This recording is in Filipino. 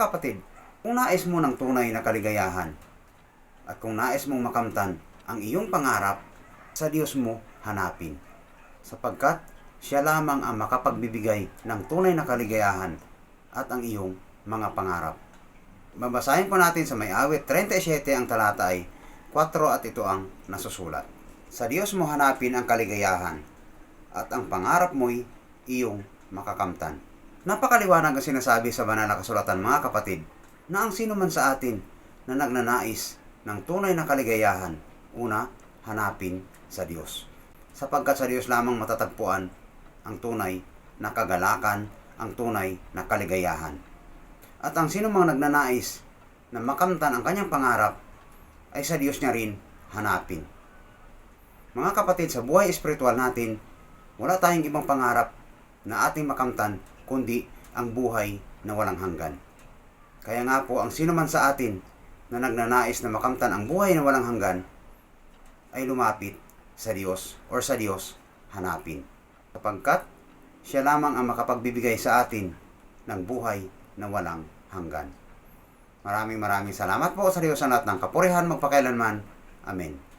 kapatid, kung nais mo ng tunay na kaligayahan at kung nais mong makamtan ang iyong pangarap, sa Diyos mo hanapin. Sapagkat siya lamang ang makapagbibigay ng tunay na kaligayahan at ang iyong mga pangarap. Babasahin po natin sa may awit 37 ang talata ay 4 at ito ang nasusulat. Sa Diyos mo hanapin ang kaligayahan at ang pangarap mo'y iyong makakamtan. Napakaliwanag ang sinasabi sa banal na kasulatan mga kapatid na ang sino man sa atin na nagnanais ng tunay na kaligayahan, una, hanapin sa Diyos. Sapagkat sa Diyos lamang matatagpuan ang tunay na kagalakan, ang tunay na kaligayahan. At ang sino mang nagnanais na makamtan ang kanyang pangarap ay sa Diyos niya rin hanapin. Mga kapatid, sa buhay espiritual natin, wala tayong ibang pangarap na ating makamtan kundi ang buhay na walang hanggan. Kaya nga po, ang sino man sa atin na nagnanais na makamtan ang buhay na walang hanggan ay lumapit sa Diyos or sa Diyos hanapin. Sapagkat siya lamang ang makapagbibigay sa atin ng buhay na walang hanggan. Maraming salamat po sa Diyos sa lahat ng kapurihan magpakailanman. Amen.